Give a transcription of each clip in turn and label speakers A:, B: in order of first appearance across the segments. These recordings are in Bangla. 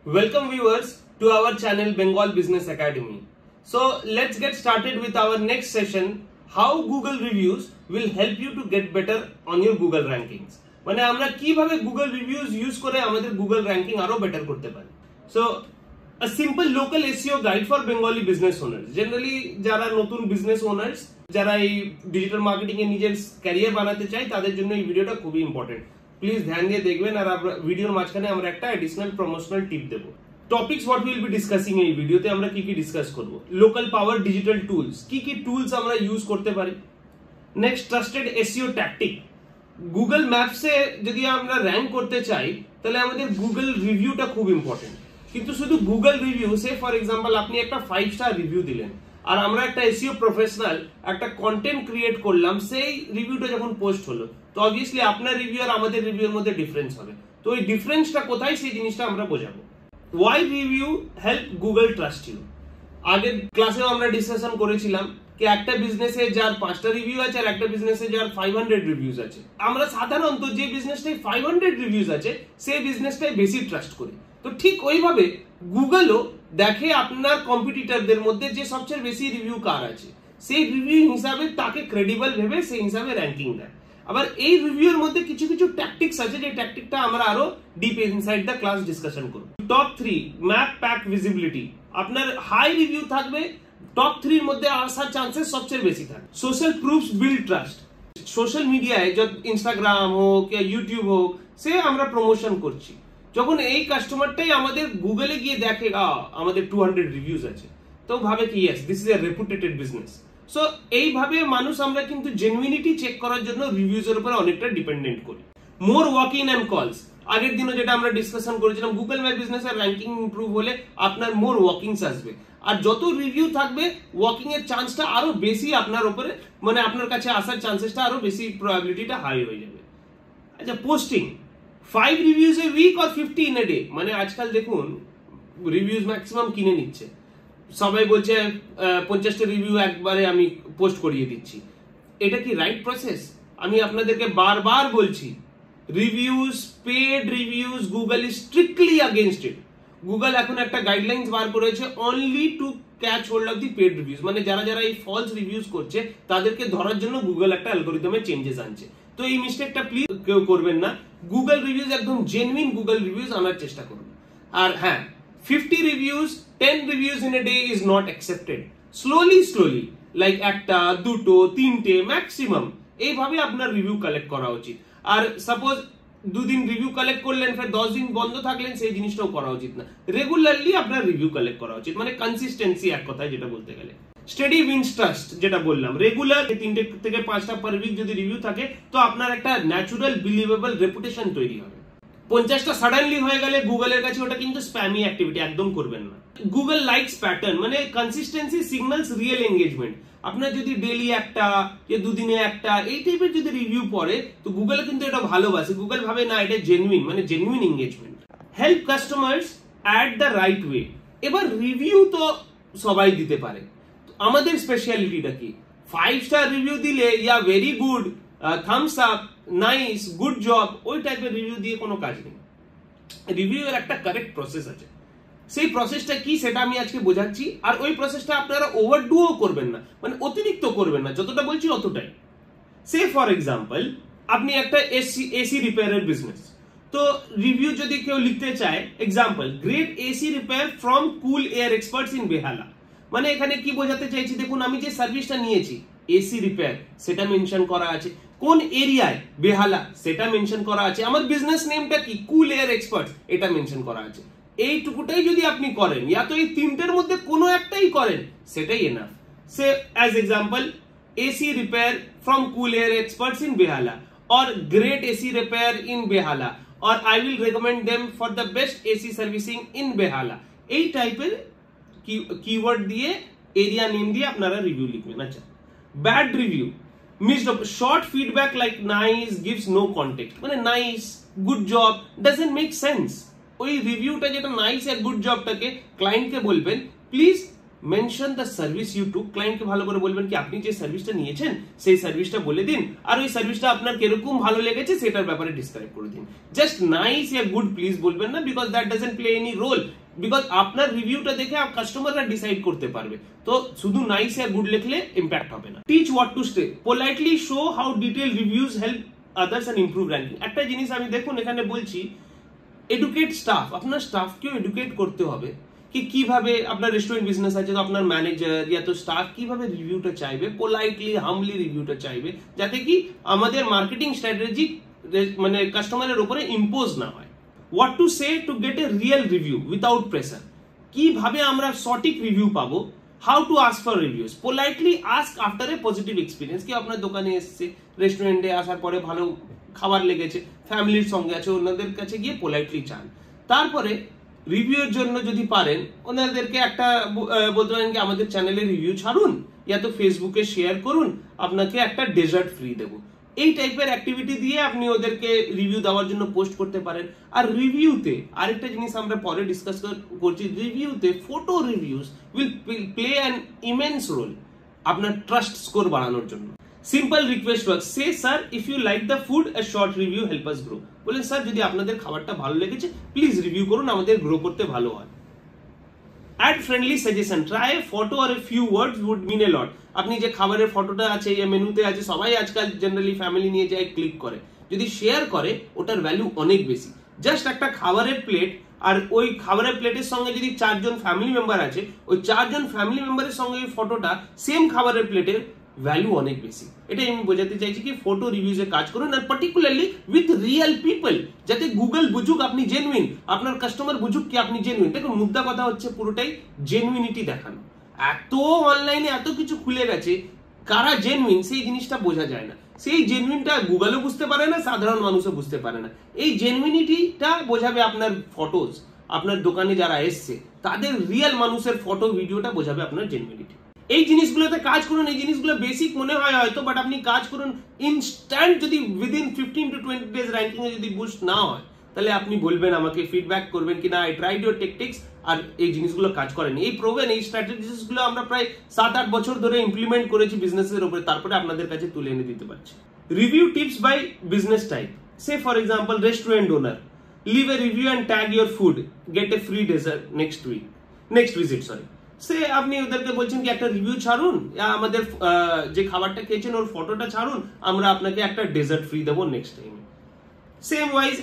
A: Welcome viewers to our channel Bengal Business Academy. So let's get started with our next session, how Google reviews will help you to get better on your Google rankings. মানে আমরা কিভাবে Google reviews use করে আমাদের Google ranking আরো better করতে পারি. So a simple local SEO guide for Bengali business owners. Generally যারা নতুন business owners, যারা এই ডিজিটাল মার্কেটিং এ নিজের ক্যারিয়ার বানাতে চায় তাদের জন্য এই ভিডিওটা খুবই ইম্পর্টেন্ট. প্লিজ ধ্যান দিয়ে দেখবেন আর ভিডিওর মাঝখানে আমরা একটা অ্যাডিশনাল প্রমোশনাল টিপ দেব. Topics what will be discussing এই ভিডিওতে আমরা কি কি ডিসকাস করব. লোকাল পাওয়ার ডিজিটাল টুলস, কি কি টুলস আমরা ইউজ করতে পারি. Next trusted SEO tactic. Google ম্যাপসে যদি আমরা র্যাঙ্ক করতে চাই তাহলে আমাদের গুগল রিভিউটা খুব ইম্পর্টেন্ট. কিন্তু শুধু Google review, say for example আপনি একটা 5 স্টার রিভিউ দিলেন আর আমরা একটা এসইও প্রফেশনাল একটা কন্টেন্ট ক্রিয়েট করলাম, সেই রিভিউটা যখন পোস্ট হলো তো অবভিয়াসলি আপনার রিভিউ আর আমাদের রিভিউর মধ্যে ডিফারেন্স হবে. তো এই ডিফারেন্সটা কোথায় সেই জিনিসটা আমরা বোঝাবো. Why review help Google trust you? আগের ক্লাসেও আমরা ডিসকাশন করেছিলাম যে একটা বিজনেসে যার 5টা রিভিউ আছে আর একটা বিজনেসে যার 500 রিভিউজ আছে. আমরা সাধারণত যে বিজনেসটাই 500 রিভিউজ আছে সেই বিজনেসটাই বেশি ট্রাস্ট করি. তো ঠিক ওইভাবে গুগলও দেখে আপনার কম্পিটিটরদের মধ্যে যে সবচেয়ে বেশি রিভিউ কার আছে, সেই রিভিউ হিসাবে তাকে ক্রেডিবল ভেবে সেই হিসাবে র্যাঙ্কিং দেয়. আবার এই রিভিউর মধ্যে কিছু কিছু ট্যাকটিক্স আছে, যে ট্যাকটিকটা আমরা আরো deep inside the class discussion করব. Top 3 map pack visibility. আপনার হাই রিভিউ থাকবে, টপ 3 এর মধ্যে আসার চান্সেস সবচেয়ে বেশি থাকে. Social proofs build trust. Social মিডিয়ায় যত ইনস্টাগ্রাম হোক বা ইউটিউব হোক, সে আমরা প্রমোশন করছি, যখন এই কাস্টমারটাই আমাদের গুগলে গিয়ে দেখে আমাদের 200 রিভিউজ আছে, তো ভাবে কি yes this is a reputed business. So এইভাবে মানুষ আমরা কিন্তু জেনুইনিটি চেক করার জন্য রিভিউজ এর উপর অনেকটা ডিপেন্ডেন্ট করি. মোর ওয়াক ইন এন্ড কলস. আগের দিনও যেটা আমরা ডিসকাশন করেছিলাম, গুগল মাই বিজনেস এর র্যাঙ্কিং ইমপ্রুভ হলে আপনার মোর ওয়াকিংস আসবে, আর যত রিভিউ থাকবে ওয়াকিং এর চান্সটা আরো বেশি আপনার উপরে, মানে আপনার কাছে আসার চান্সেসটা আরো বেশি, প্রবাবিলিটিটা হাই হয়ে যাবে. আচ্ছা, posting 5 reviews a week or 50 in a day. মানে আজকাল দেখুন রিভিউজ ম্যাক্সিমাম কিনে নিচ্ছে, সবাই বলছে 50টা রিভিউ একবারে আমি পোস্ট করিয়ে দিচ্ছি. এটা কি রাইট প্রসেস? আমি আপনাদেরকে বারবার বলছি, reviews, paid reviews, Google is strictly against it. Google এখন একটা গাইডলাইন্স বার করেছে only to catch hold of the paid reviews. মানে যারা যারা এই ফলস রিভিউজ করছে তাদেরকে ধরার জন্য গুগল একটা অ্যালগরিদমে চেঞ্জেস আনছে. তো এই মিস্টেকটা প্লিজ কেউ করবেন না. গুগল রিভিউজ একদম জেনুইন গুগল রিভিউজ আনার চেষ্টা করুন. আর হ্যাঁ, 50 reviews, 10 reviews in a day is not accepted. Slowly like একটা, দুটো, তিনটে ম্যাক্সিমাম, এইভাবে আপনার রিভিউ কালেক্ট করা উচিত. আর সাপোজ দুদিন রিভিউ কালেক্ট করলেন, ফের 10 দিন বন্ধ থাকলেন, সেই জিনিসটাও করা উচিত না. রেগুলারলি আপনার রিভিউ কালেক্ট করা উচিত, মানে কনসিস্টেন্সি এক কথায় যেটা বলতে গেলে. স্টেডি উইন্স ট্রাস্ট, যেটা বললাম, রেগুলার 3 থেকে 5টা পার উইক যদি রিভিউ থাকে তো আপনার একটা ন্যাচুরাল বিলিভেবল রেপুটেশন তৈরি হবে. 50টা সাডেনলি হয়ে গেলে গুগলের কাছে ওটা কিন্তু স্প্যামি অ্যাক্টিভিটি, একদম করবেন না. গুগল লাইকস প্যাটার্ন, মানে কনসিস্টেন্সি সিগন্যালস রিয়েল এঙ্গেজমেন্ট. আপনার যদি ডেইলি একটা, দুদিনে একটা, এই টাইপের যদি রিভিউ পড়ে তো গুগল কিন্তু এটা ভালোবাসে. গুগল ভাবে না এটা জেনুইন, মানে genuine engagement. Help customers at the right way. এবার রিভিউ তো সবাই দিতে পারে, আমাদের স্পেশালিটিটা কি? 5 স্টার রিভিউ দিলে ya very good, thumbs up, nice, good job, ওই টাইপের রিভিউ দিয়ে কোনো কাজ নেই. রিভিউ এর একটা কারেক্ট প্রসেস আছে, সেই প্রসেসটা কি সেটা আমি আজকে বোঝাচ্ছি. আর ওই প্রসেসটা আপনারা ওভারডুও করবেন না, মানে অতিরিক্ত করবেন না, যতটা বলছি অতটাই. সে ফর এক্সাম্পল আপনি একটা এসি রিপেয়ারের বিজনেস, তো রিভিউ যদি কেউ লিখতে চায়, example great AC repair from cool air experts in Behala, মানে এখানে কি বোঝাতে চাইছি, দেখুন আমি যে সার্ভিসটা নিয়েছি এসি রিপেয়ার সেটা মেনশন করা আছে, কোন এরিয়ায় বেহালা সেটা মেনশন করা আছে, আমার বিজনেস নেমটা কি কুল এয়ার এক্সপার্টস এটা মেনশন করা আছে. এইটুকুটাই যদি আপনি করেন, ইয়া তো এই তিনটের মধ্যে কোনো একটাই করেন, সেটাই enough. Say as example AC repair from cool air experts in Behala, or great AC repair in Behala, or I will recommend them for the best AC servicing in Behala. এই টাইপের কিওয়ার্ড দিয়ে, এরিয়া নেম দিয়ে আপনারা রিভিউ লিখবেন. আচ্ছা, bad review, missed short feedback like nice gives no context, মানে nice, good job doesn't make sense. ওই রিভিউটা যেটা নাইস আর গুড জবটাকে ক্লায়েন্টকে বলবেন please mention the service you took. ক্লায়েন্টকে ভালো করে বলবেন কি আপনি যে সার্ভিসটা নিয়েছেন সেই সার্ভিসটা বলে দিন, আর ওই সার্ভিসটা আপনার কিরকম ভালো লেগেছে সেটার ব্যাপারে ডিসক্রাইব করে দিন। Just nice ya good please বলবেন না, because that doesn't play any role, because আপনার রিভিউটা দেখে কাস্টমাররা ডিসাইড করতে পারবে। তো শুধু নাইস ইয়া গুড লিখলে ইম্প্যাক্ট হবে না। Teach what to stay, politely show how detail reviews help others and improve ranking. একটা জিনিস আমি দেখুন এখানে বলছি, এডুকেট স্টাফ, আপনার স্টাফকেও এডুকেট করতে হবে কি কিভাবে আপনার রেস্টুরেন্ট বিজনেস আছে তো আপনার ম্যানেজার ইয়া তো স্টাফ কিভাবে রিভিউটা চাইবে, পোলাইটলি হামলি রিভিউটা চাইবে, যাতে কি আমাদের মার্কেটিং স্ট্র্যাটেজি মানে কাস্টমারের উপরে ইম্পোজ না হয়। What to say to get A real review without pressure, কিভাবে আমরা সঠিক রিভিউ পাবো। How to ask for reviews, politely ask after a positive experience, কি আপনার দোকানে এসছে, রেস্টুরেন্টে আসার পরে ভালো খাবার লেগেছে, ফ্যামিলির সঙ্গে আছে, ওনাদের কাছে গিয়ে পোলাইটলি চান। তারপরে রিভিউর জন্য যদি পারেন ওনাদেরকে একটা বলতে পারেন কি আমাদের চ্যানেলে রিভিউ ছাড়ুন, ইয়া তো ফেসবুকে শেয়ার করুন, আপনাকে একটা ডেজার্ট ফ্রি দেবো। এই টাইপের অ্যাক্টিভিটি দিয়ে আপনি ওদেরকে রিভিউ দেওয়ার জন্য পোস্ট করতে পারেন। আর রিভিউতে আরেকটা জিনিস আমরা পরে ডিসকাস করছি, রিভিউতে photo reviews will play an immense role আপনার ট্রাস্ট স্কোর বাড়ানোর জন্য। Simple request work, say sir if you like the food a short review help us grow. বলেন স্যার যদি আপনাদের খাবারটা ভালো লেগেছে প্লিজ রিভিউ করুন, আমাদের গ্রো করতে ভালো হয়। Add friendly suggestion, try a photo আর a few words would mean a lot. আপনি যে খাবারের ফটোটা আছে এই মেনুতে আছে, সবাই আজকাল জেনারেলি ফ্যামিলি নিয়ে যায় ক্লিক করে, যদি শেয়ার করে ওটার ভ্যালু অনেক বেশি। জাস্ট একটা খাবারের প্লেট আর ওই খাবারের প্লেটের সঙ্গে যদি 4 জন ফ্যামিলি মেম্বার আছে, ওই 4 জন ফ্যামিলি মেম্বারের সঙ্গে ওই ফটোটা সেম খাবারের প্লেটের ভ্যালু অনেক বেশি। এটাই আমি বোঝাতে চাইছি কি ফটো রিভিউজে কাজ করুন, আর পার্টিকুলারলি উইথ রিয়েল পিপল, যাতে গুগল বুঝুক আপনি জেনুইন, আপনার কাস্টমার বুঝুক কি আপনি জেনুইন। দেখুন মুদ্রা কথা হচ্ছে পুরোটাই জেনুইনিটি দেখানো। এত অনলাইনে এত কিছু খুলে গেছে, কারা জেনুইন সেই জিনিসটা বোঝা যায় না। সেই জেনুইনটা গুগলও বুঝতে পারে না, সাধারণ মানুষও বুঝতে পারে না। এই জেনুইনিটিটা বোঝাবে আপনার ফটোজ, আপনার দোকানে যারা এসছে তাদের রিয়েল মানুষের ফটো ভিডিওটা বোঝাবে আপনার জেনুইনিটি। এই জিনিসগুলোতে কাজ করুন, এই জিনিসগুলো বেসিক মনে হয় হয়তো, বাট আপনি কাজ করুন ইনস্ট্যান্ট। যদি উইদিন 15 to 20 ডেজ র্যাঙ্কিং এ যদি বুস্ট না হয় তাহলে আপনি বলবেন, আমাকে ফিডব্যাক করবেন কি না আই ট্রাইড ইউর টেকটিক্স, আর এই জিনিসগুলো কাজ করেনি। এই প্রোভেন এই স্ট্র্যাটেজিস গুলো আমরা প্রায় 7-8 বছর ধরে ইমপ্লিমেন্ট করেছি বিজনেসের উপরে, তারপরে আপনাদের কাছে তুলে এনে দিতে পারছি। Review tips by business type, say for example restaurant owner, leave a review and tag your food, get a free dessert next visit. Say আপনি ওদেরকে বলছেন কি একটা রিভিউ ছাড়ুন, আমাদের যে খাবারটা খেয়েছেন ওর ফটোটা ছাড়ুন, আমরা আপনাকে একটা ডেজার্ট ফ্রি দেবো নেক্সট টাইম। সেম ওয়াইজ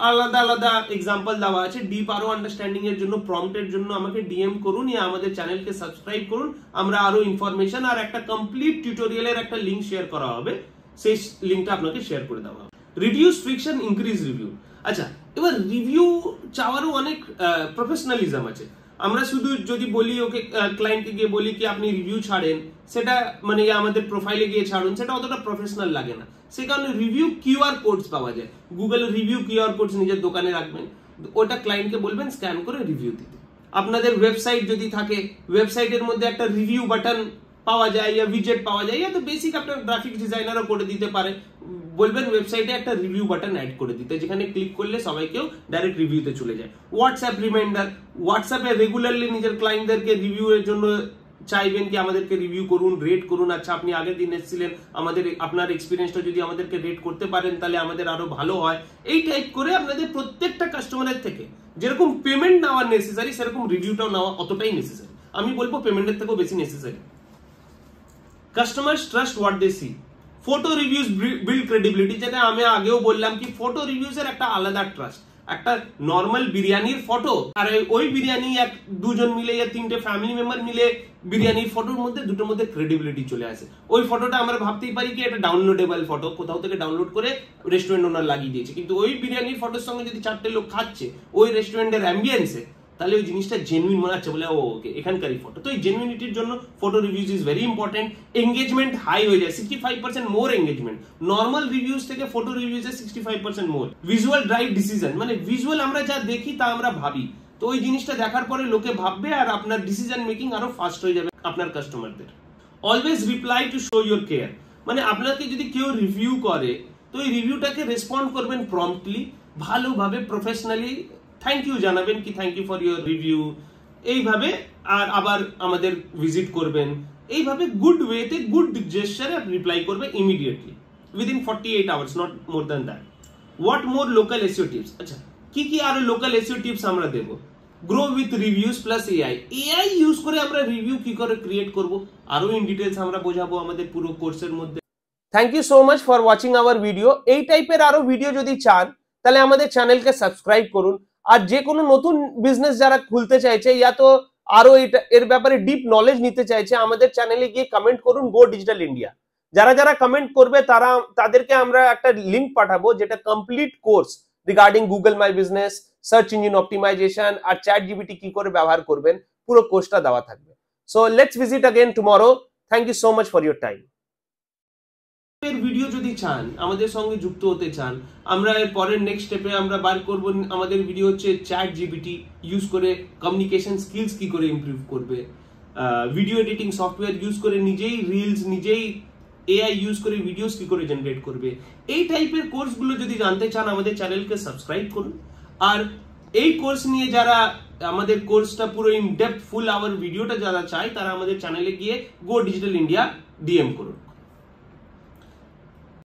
A: আলাদা আলাদা এক্সাম্পল দেওয়া আছে। ডিপ আরো আন্ডারস্ট্যান্ডিং এর জন্য, প্রম্পটের জন্য আমাকে ডিএম করুন, ইয়া আমাদের চ্যানেলকে সাবস্ক্রাইব করুন, আমরা আরো ইনফরমেশন আর একটা কমপ্লিট টিউটোরিয়ালের একটা লিঙ্ক শেয়ার করা হবে, সেই লিঙ্কটা আপনাকে শেয়ার করে দেওয়া হবে। Reduce friction, increase review. আচ্ছা, এবার রিভিউ চাওয়ারও অনেক প্রফেশনালিজম আছে। আমরা শুধু যদি বলি ওকে ক্লায়েন্টকে গিয়ে বলি কি আপনি রিভিউ ছাড়েন, সেটা মানে আমাদের প্রোফাইলে গিয়ে ছাড়ুন, সেটা অতটা প্রফেশনাল লাগে না। সে কারণে রিভিউ কিউআর কোডস পাওয়া যায়, গুগল রিভিউ কিউআর কোডস নিজের দোকানে রাখবেন, ওটা ক্লায়েন্টকে বলবেন স্ক্যান করে রিভিউ দিতে। আপনাদের ওয়েবসাইট যদি থাকে, ওয়েবসাইটের মধ্যে একটা রিভিউ বাটন পাওয়া যায়, ইয়া উইজেট পাওয়া যায়, ইয়া তো বেসিক আপনার গ্রাফিক্স ডিজাইনারও করে দিতে পারে, বলবেন ওয়েবসাইটে একটা রিভিউ বাটন অ্যাড করে দিতে, যেখানে ক্লিক করলে সবাইকেও ডাইরেক্ট রিভিউতে চলে যায়। হোয়াটসঅ্যাপ রিমাইন্ডার, হোয়াটসঅ্যাপে রেগুলারলি নিজের ক্লায়েন্টদেরকে রিভিউ এর জন্য চাইবেন কি আমাদেরকে রিভিউ করুন, রেট করুন। আচ্ছা আপনি আগের দিন এসেছিলেন, আপনার এক্সপিরিয়েন্সটা যদি আমাদেরকে রেট করতে পারেন তাহলে আমাদের আরো ভালো হয়। এই টাইপ করে আপনাদের প্রত্যেকটা কাস্টমারের থেকে যেরকম পেমেন্ট নেওয়া নেসেসারি, সেরকম রিভিউটাও নেওয়া অতটাই নেসেসারি। আমি বলবো পেমেন্টের থেকেও বেশি necessary. Customers trust what they see, photo reviews build credibility, যেটা আমি আগেও বললাম কি ফটো রিভিউজ এর একটা আলাদা ট্রাস্ট। একটা নর্মাল বিরিয়ানির ফটো আর ওই বিরিয়ানি 1-2 জন মিলে ইয়া 3টে ফ্যামিলি মেম্বার মিলে বিরিয়ানির ফটোর মধ্যে দুটোর মধ্যে ক্রেডিবিলিটি চলে আসে। ওই ফটোটা আমরা ভাবতেই পারি কি এটা ডাউনলোডেবল ফটো, কোথাও থেকে ডাউনলোড করে রেস্টুরেন্ট ওনার লাগিয়ে দিয়েছে, কিন্তু ওই বিরিয়ানির ফটোর সঙ্গে যদি 4টে লোক খাচ্ছে ওই রেস্টুরেন্টের অ্যাম্বিয়েন্সে, তাহলে ওই জিনিসটা জেনুইন মনে হচ্ছে, বলে ওকে এখানকারই ফটো। তো এই জেনুইনিটির জন্য photo reviews is very important. Engagement high হয়ে যায়, 65% মোর এঙ্গেজমেন্ট নর্মাল রিভিউজ থেকে ফটো রিভিউজে 65% মোর। ভিজুয়াল ড্রাইভ ডিসিশন, মানে ভিজুয়াল আমরা যা দেখি তা আমরা ভাবি, তো ওই জিনিসটা দেখার পরে লোকে ভাববে আর আপনার ডিসিশন মেকিং আরো ফাস্ট হয়ে যাবে আপনার কাস্টমারদের। Always reply to show your care, মানে আপনাকে যদি কেউ রিভিউ করে তো এই রিভিউটাকে রেসপন্ড করবেন প্রম্পটলি, ভালোভাবে প্রফেশনালি থ্যাংক ইউ জানাবেন কি thank you for your review, এইভাবে আর আবার আমাদের ভিজিট করবেন, এইভাবে গুড ওয়েতে গুড জেস্চারে রিপ্লাই করবে immediately within 48 hours, not more than that. What more local SEO tips? আচ্ছা, কি আরো লোকাল এসইও টিপস আমরা দেবো? Grow with reviews plus AI use করে আমরা রিভিউ কি করে ক্রিয়েট করব, আরো ইন ডিটেলস আমরা বোঝাবো আমাদের পুরো কোর্সের মধ্যে। Thank you so much for watching our video. এই টাইপের আরো ভিডিও যদি চান তাহলে আমাদের চ্যানেলকে সাবস্ক্রাইব করুন। আর যে কোনো নতুন বিজনেস যারা খুলতে চাইছে ইয়া তো আরো এর ব্যাপারে ডিপ নলেজ নিতে চাইছে, আমাদের চ্যানেলে গিয়ে কমেন্ট করুন গো ডিজিটাল ইন্ডিয়া। যারা কমেন্ট করবে তাদেরকে আমরা একটা লিংক পাঠাবো যেটা complete course regarding Google my business, search engine optimisation আর চ্যাট জিপিটি কি করে ব্যবহার করবেন, পুরো কোর্সটা দেওয়া থাকবে। So let's visit again tomorrow. Thank you so much for your time. এর ভিডিও যদি চান, আমাদের সঙ্গে যুক্ত হতে চান, আমরা এর পরের নেক্সট স্টেপে আমরা বার করব আমাদের ভিডিও হচ্ছে চ্যাট জিপিটি ইউজ করে কমিউনিকেশন স্কিলস কি করে ইমপ্রুভ করবে, ভিডিও এডিটিং সফটওয়্যার ইউজ করে নিজেই রিলস, নিজেই এআই ইউজ করে ভিডিওস কি করে জেনারেট করবে। এই টাইপের কোর্সগুলো যদি জানতে চান আমাদের চ্যানেলকে সাবস্ক্রাইব করুন। আর এই কোর্স নিয়ে যারা আমাদের কোর্সটা পুরো ইন ডেপথ ফুল আওয়ার ভিডিওটা যারা চায় তারা আমাদের চ্যানেলে গিয়ে গো ডিজিটাল ইন্ডিয়া ডিএম করুন।